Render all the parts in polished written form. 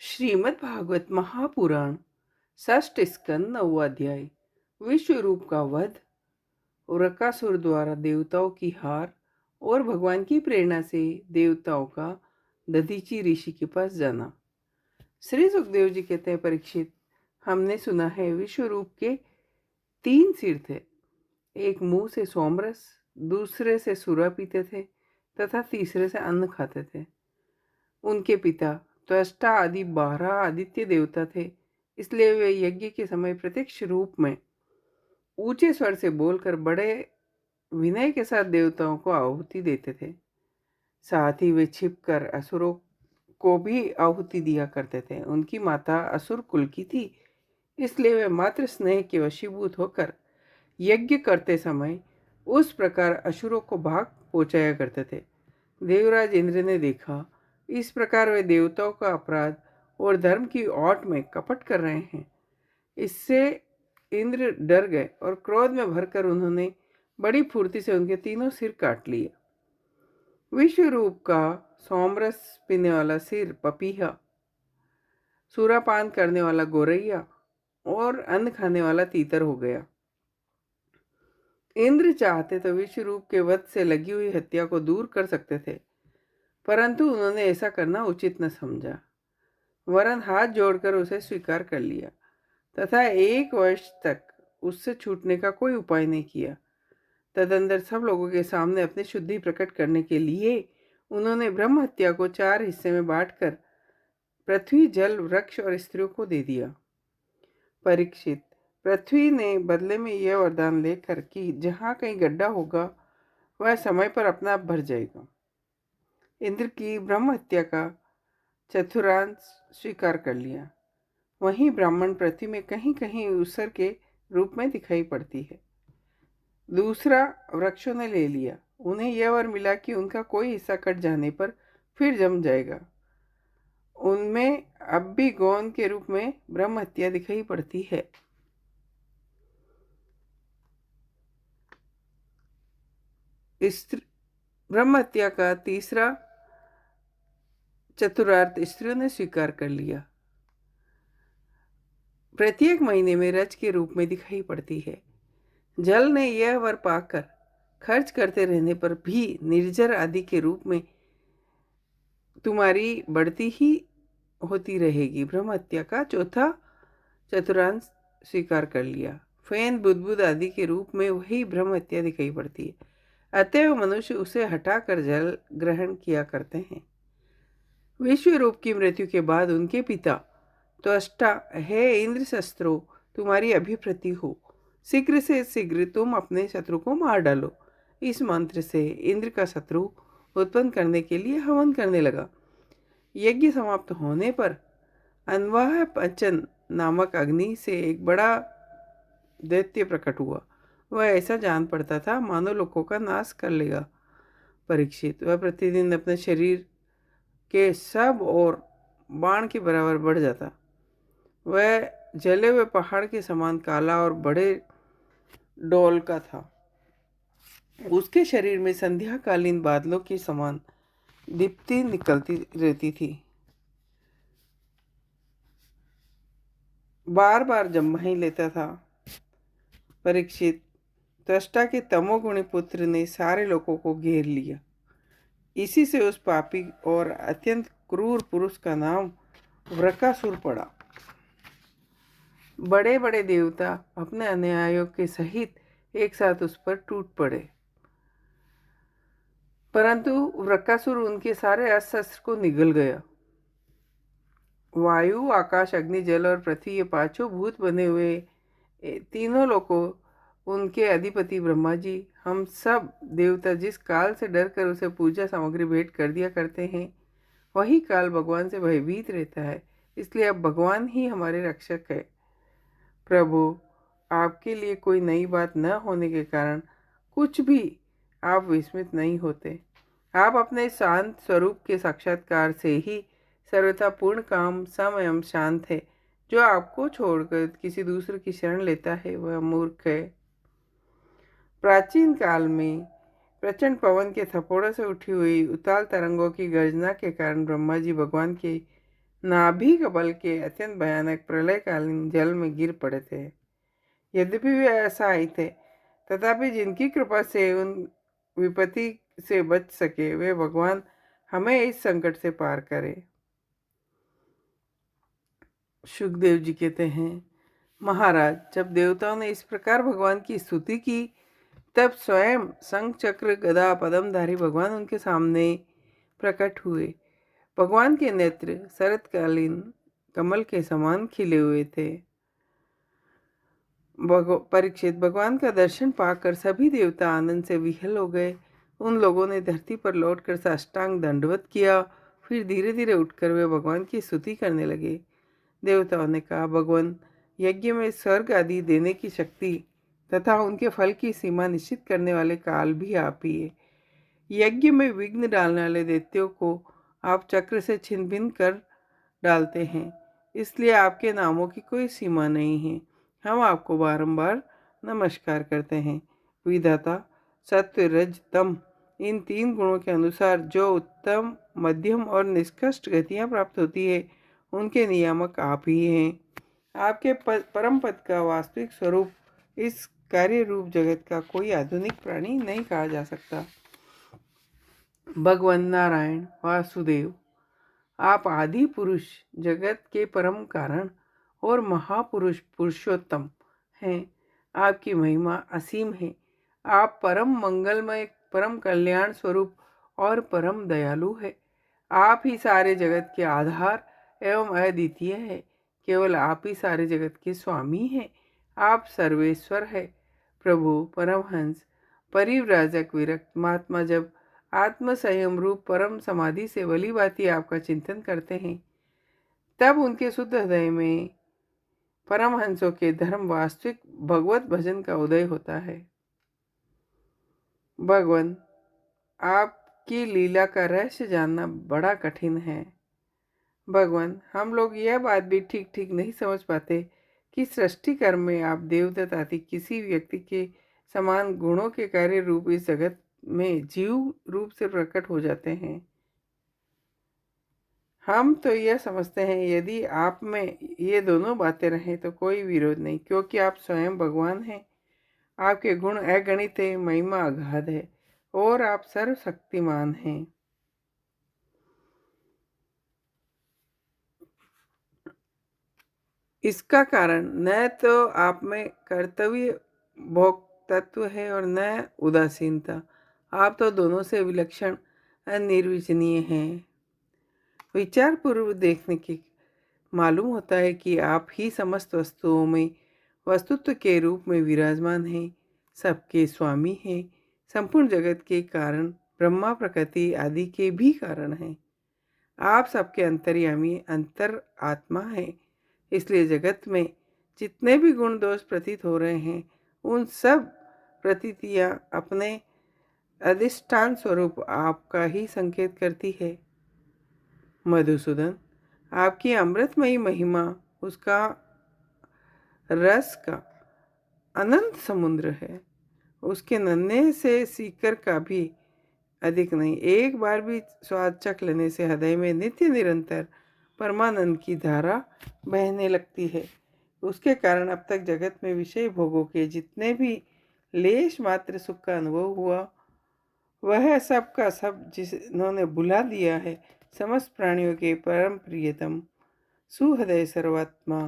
श्रीमद् भागवत महापुराण षष्ठ स्कंद नौवा अध्याय। विश्व रूप का वध। उरकासुर द्वारा देवताओं की हार और भगवान की प्रेरणा से देवताओं का दधीची ऋषि के पास जाना। श्री सुखदेव जी कहते हैं, परीक्षित, हमने सुना है विश्व रूप के 3 सिर थे। एक मुंह से सोमरस, दूसरे से सुरा पीते थे तथा तीसरे से अन्न खाते थे। उनके पिता त्वष्टा आदि 12 आदित्य देवता थे, इसलिए वे यज्ञ के समय प्रत्यक्ष रूप में ऊंचे स्वर से बोलकर बड़े विनय के साथ देवताओं को आहुति देते थे। साथ ही वे छिपकर असुरों को भी आहुति दिया करते थे। उनकी माता असुर कुल की थी, इसलिए वे मात्र स्नेह के वशीभूत होकर यज्ञ करते समय उस प्रकार असुरों को भाग पहुंचाया करते थे। देवराज इंद्र ने देखा, इस प्रकार वे देवताओं का अपराध और धर्म की ओट में कपट कर रहे हैं। इससे इंद्र डर गए और क्रोध में भरकर उन्होंने बड़ी फुर्ती से उनके तीनों सिर काट लिए। विश्व रूप का सोमरस पीने वाला सिर पपीहा, सूरापान करने वाला गोरैया और अन्न खाने वाला तीतर हो गया। इंद्र चाहते तो विश्व रूप के वध से लगी हुई हत्या को दूर कर सकते थे, परंतु उन्होंने ऐसा करना उचित न समझा, वरन हाथ जोड़कर उसे स्वीकार कर लिया तथा 1 वर्ष तक उससे छूटने का कोई उपाय नहीं किया। तदंतर सब लोगों के सामने अपनी शुद्धि प्रकट करने के लिए उन्होंने ब्रह्म हत्या को 4 हिस्से में बांटकर पृथ्वी, जल, वृक्ष और स्त्रियों को दे दिया। परीक्षित, पृथ्वी ने बदले में यह वरदान लेकर कि जहाँ कहीं गड्ढा होगा वह समय पर अपना आप भर जाएगा, इंद्र की ब्रह्म हत्या का चतुर्थांश स्वीकार कर लिया। वहीं ब्राह्मण पृथ्वी में कहीं कहीं उसर के रूप में दिखाई पड़ती है। दूसरा वृक्षों ने ले लिया। उन्हें यह वर मिला कि उनका कोई हिस्सा कट जाने पर फिर जम जाएगा। उनमें अब भी गौन के रूप में ब्रह्म हत्या दिखाई पड़ती है। ब्रह्म हत्या का तीसरा चतुर्थांश स्त्रियों ने स्वीकार कर लिया। प्रत्येक महीने में रज के रूप में दिखाई पड़ती है। जल ने यह वर पाकर खर्च करते रहने पर भी निर्जर आदि के रूप में तुम्हारी बढ़ती ही होती रहेगी। ब्रह्म हत्या का चौथा चतुर्थांश स्वीकार कर लिया। फैन, बुदबुद आदि के रूप में वही ब्रह्म हत्या दिखाई पड़ती है, अतएव मनुष्य उसे हटाकर जल ग्रहण किया करते हैं। विश्व रूप की मृत्यु के बाद उनके पिता त्वष्टा, हे इंद्र शस्त्रों, तुम्हारी अभिप्रति हो, शीघ्र से शीघ्र तुम अपने शत्रु को मार डालो। इस मंत्र से इंद्र का शत्रु उत्पन्न करने के लिए हवन करने लगा। यज्ञ समाप्त होने पर अनवाह पंचन नामक अग्नि से एक बड़ा दैत्य प्रकट हुआ। वह ऐसा जान पड़ता था मानो लोगों का नाश कर लेगा। परीक्षित, वह प्रतिदिन अपने शरीर के सब और बाण के बराबर बढ़ जाता। वह जले हुए पहाड़ के समान काला और बड़े डोल का था। उसके शरीर में संध्याकालीन बादलों के समान दीप्ति निकलती रहती थी। बार बार जन्म ही लेता था। परीक्षित, त्वष्टा के तमोगुणी पुत्र ने सारे लोगों को घेर लिया। इसी से उस पापी और अत्यंत क्रूर पुरुष का नाम वृकासुर पड़ा। बड़े बड़े देवता अपने अनुयायियों के सहित एक साथ उस पर टूट पड़े, परंतु वृकासुर उनके सारे अस्त्र शस्त्र को निगल गया। वायु, आकाश, अग्नि, जल और पृथ्वी, ये 5 भूत बने हुए तीनों लोगों, उनके अधिपति ब्रह्मा जी, हम सब देवता जिस काल से डर कर उसे पूजा सामग्री भेंट कर दिया करते हैं, वही काल भगवान से भयभीत रहता है। इसलिए अब भगवान ही हमारे रक्षक है। प्रभु, आपके लिए कोई नई बात न होने के कारण कुछ भी आप विस्मित नहीं होते। आप अपने शांत स्वरूप के साक्षात्कार से ही सर्वथा पूर्ण काम, सम एवं शांत है। जो आपको छोड़कर किसी दूसरे की शरण लेता है वह मूर्ख है। प्राचीन काल में प्रचंड पवन के थपोड़ों से उठी हुई उताल तरंगों की गर्जना के कारण ब्रह्मा जी भगवान के नाभि कमल के अत्यंत भयानक प्रलयकालीन जल में गिर पड़े थे। यद्यपि वे असहाय थे, तथापि जिनकी कृपा से उन विपत्ति से बच सके, वे भगवान हमें इस संकट से पार करे। सुखदेव जी कहते हैं, महाराज, जब देवताओं ने इस प्रकार भगवान की स्तुति की, तब स्वयं शंख चक्र गदा पद्मधारी भगवान उनके सामने प्रकट हुए। भगवान के नेत्र शरतकालीन कमल के समान खिले हुए थे। परीक्षित, भगवान का दर्शन पाकर सभी देवता आनंद से विह्वल हो गए। उन लोगों ने धरती पर लौटकर साष्टांग दंडवत किया। फिर धीरे धीरे उठकर वे भगवान की स्तुति करने लगे। देवताओं ने कहा, भगवान, यज्ञ में स्वर्ग आदि देने की शक्ति तथा उनके फल की सीमा निश्चित करने वाले काल भी आप ही है। यज्ञ में विघ्न डालने वाले दैत्यों को आप चक्र से छिन्न भिन्न कर डालते हैं, इसलिए आपके नामों की कोई सीमा नहीं है। हम आपको बारंबार नमस्कार करते हैं। विधाता, सत्व, रज, तम, इन 3 गुणों के अनुसार जो उत्तम, मध्यम और निष्कृष्ट गतियाँ प्राप्त होती है, उनके नियामक आप ही हैं। आपके परम पद का वास्तविक स्वरूप इस कार्य रूप जगत का कोई आधुनिक प्राणी नहीं कहा जा सकता। भगवान नारायण वासुदेव, आप आदि पुरुष, जगत के परम कारण और महापुरुष पुरुषोत्तम हैं। आपकी महिमा असीम है। आप परम मंगलमय, परम कल्याण स्वरूप और परम दयालु है। आप ही सारे जगत के आधार एवं अद्वितीय है। केवल आप ही सारे जगत के स्वामी हैं। आप सर्वेश्वर है। प्रभु, परमहंस, परिव्राजक, विरक्त महात्मा जब आत्म संयम रूप परम समाधि से भली भांति आपका चिंतन करते हैं, तब उनके शुद्ध हृदय में परमहंसों के धर्म वास्तविक भगवत भजन का उदय होता है। भगवान, आपकी लीला का रहस्य जानना बड़ा कठिन है। भगवान, हम लोग यह बात भी ठीक ठीक नहीं समझ पाते कि सृष्टि कर्म में आप देवदत्त आदि किसी व्यक्ति के समान गुणों के कार्य रूप इस जगत में जीव रूप से प्रकट हो जाते हैं। हम तो यह समझते हैं, यदि आप में ये दोनों बातें रहें तो कोई विरोध नहीं, क्योंकि आप स्वयं भगवान हैं। आपके गुण अगणित है, महिमा अगाध है और आप सर्वशक्तिमान हैं। इसका कारण न तो आप में कर्तव्य भोग तत्व है और न उदासीनता। आप तो दोनों से विलक्षण अनिर्वचनीय हैं। विचार पूर्व देखने के मालूम होता है कि आप ही समस्त वस्तुओं में वस्तुत्व के रूप में विराजमान हैं, सबके स्वामी हैं, संपूर्ण जगत के कारण, ब्रह्मा, प्रकृति आदि के भी कारण हैं। आप सबके अंतर्यामी, अंतर आत्मा हैं। इसलिए जगत में जितने भी गुण दोष प्रतीत हो रहे हैं, उन सब प्रतीतियां अपने अधिष्ठान स्वरूप आपका ही संकेत करती है। मधुसूदन, आपकी अमृतमयी महिमा उसका रस का अनंत समुद्र है। उसके नन्हे से सीकर का भी अधिक नहीं। एक बार भी स्वाद चख लेने से हृदय में नित्य निरंतर परमानंद की धारा बहने लगती है। उसके कारण अब तक जगत में विषय भोगों के जितने भी लेश मात्र सुख का अनुभव हुआ, वह सब का सब जिन्होंने बुला दिया है, समस्त प्राणियों के परम प्रियतम सुहृदय सर्वात्मा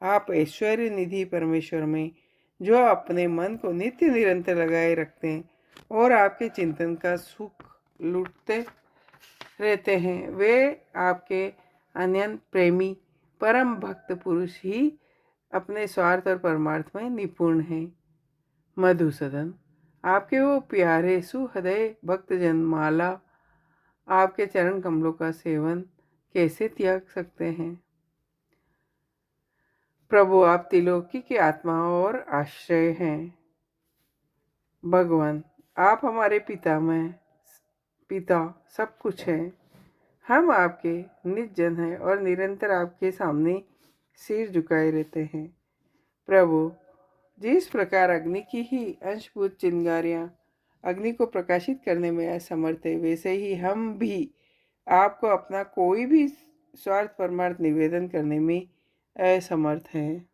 आप ऐश्वर्य निधि परमेश्वर में, जो अपने मन को नित्य निरंतर लगाए रखते हैं और आपके चिंतन का सुख लूटते रहते हैं, वे आपके अनंत प्रेमी परम भक्त पुरुष ही अपने स्वार्थ और परमार्थ में निपुण हैं। मधुसूदन, आपके वो प्यारे सुहृदय भक्तजन माला आपके चरण कमलों का सेवन कैसे त्याग सकते हैं। प्रभु, आप त्रिलोकी की आत्मा और आश्रय हैं। भगवान, आप हमारे पिता सब कुछ हैं। हम आपके निज जन हैं और निरंतर आपके सामने सिर झुकाए रहते हैं। प्रभु, जिस प्रकार अग्नि की ही अंशभूत चिंगारियाँ अग्नि को प्रकाशित करने में असमर्थ है, वैसे ही हम भी आपको अपना कोई भी स्वार्थ परमार्थ निवेदन करने में असमर्थ हैं।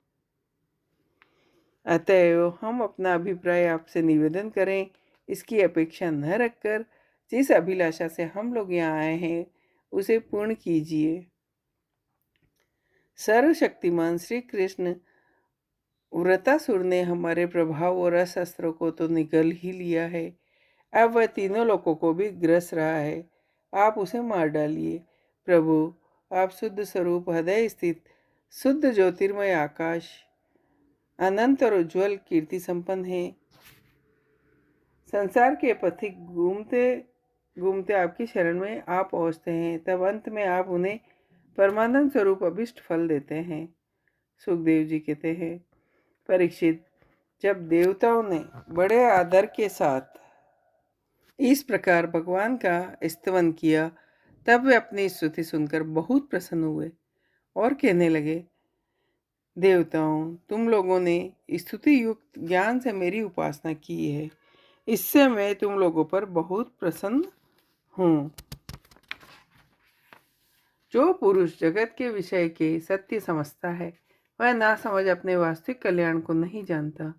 अतएव हम अपना अभिप्राय आपसे निवेदन करें, इसकी अपेक्षा न रखकर जिस अभिलाषा से हम लोग यहाँ आए हैं उसे पूर्ण कीजिए। सर्वशक्तिमान श्री कृष्ण वृतासुर ने हमारे प्रभाव और अस्त्रों को तो निगल ही लिया है, अब वह तीनों लोगों को भी ग्रस रहा है। आप उसे मार डालिए। प्रभु, आप शुद्ध स्वरूप हृदय स्थित शुद्ध ज्योतिर्मय आकाश, अनंत और उज्ज्वल कीर्ति संपन्न है। संसार के पथिक घूमते घूमते आपकी शरण में आप पहुँचते हैं, तब अंत में आप उन्हें परमानंद स्वरूप अभिष्ट फल देते हैं। सुखदेव जी कहते हैं, परीक्षित, जब देवताओं ने बड़े आदर के साथ इस प्रकार भगवान का स्तवन किया, तब वे अपनी स्तुति सुनकर बहुत प्रसन्न हुए और कहने लगे, देवताओं, तुम लोगों ने स्तुति युक्त ज्ञान से मेरी उपासना की है, इससे मैं तुम लोगों पर बहुत प्रसन्न हूँ। जो पुरुष जगत के विषय के सत्य समझता है, वह ना समझ अपने वास्तविक कल्याण को नहीं जानता।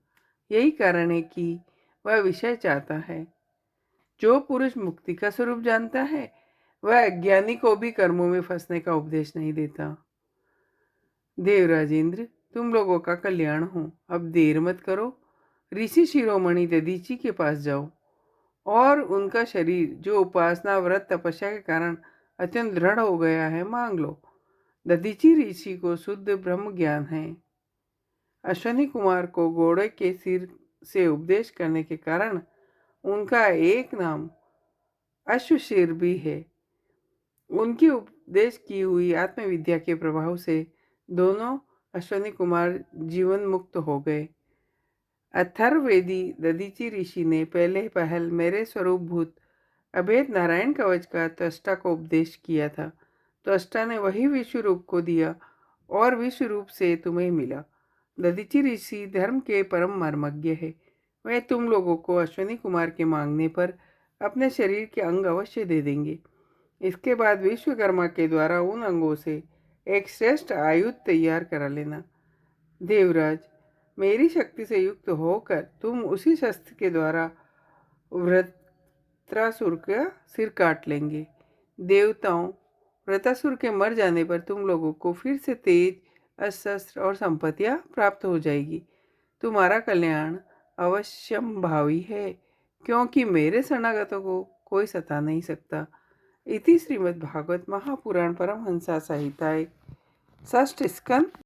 यही कारण है कि वह विषय चाहता है। जो पुरुष मुक्ति का स्वरूप जानता है, वह अज्ञानी को भी कर्मों में फंसने का उपदेश नहीं देता। देवराजेंद्र, तुम लोगों का कल्याण हो, अब देर मत करो। ऋषि शिरोमणि दधीची के पास जाओ और उनका शरीर, जो उपासना व्रत तपस्या के कारण अत्यंत दृढ़ हो गया है, मांग लो। दधीची ऋषि को शुद्ध ब्रह्म ज्ञान है। अश्वनी कुमार को घोड़े के सिर से उपदेश करने के कारण उनका एक नाम अश्वशीर भी है। उनकी उपदेश की हुई आत्मविद्या के प्रभाव से दोनों अश्वनी कुमार जीवन मुक्त हो गए। अथर्ववेदी दधीची ऋषि ने पहले पहल मेरे स्वरूपभूत अभेद नारायण कवच का त्वष्टा को उपदेश किया था। त्वष्टा ने वही विश्व रूप को दिया और विश्व रूप से तुम्हें मिला। दधीची ऋषि धर्म के परम मर्मज्ञ है। वे तुम लोगों को अश्वनी कुमार के मांगने पर अपने शरीर के अंग अवश्य दे देंगे। इसके बाद विश्वकर्मा के द्वारा उन अंगों से एक श्रेष्ठ आयुध तैयार करा लेना। देवराज, मेरी शक्ति से युक्त होकर तुम उसी शस्त्र के द्वारा वृत्रासुर का सिर काट लेंगे। देवताओं, वृत्रासुर के मर जाने पर तुम लोगों को फिर से तेज, अस्त्र और संपत्तियां प्राप्त हो जाएगी। तुम्हारा कल्याण अवश्यंभावी है, क्योंकि मेरे शरणागतों को कोई सता नहीं सकता। इति श्रीमद्भागवत महापुराण परमहंसा संहिताय षष्ठ स्कंद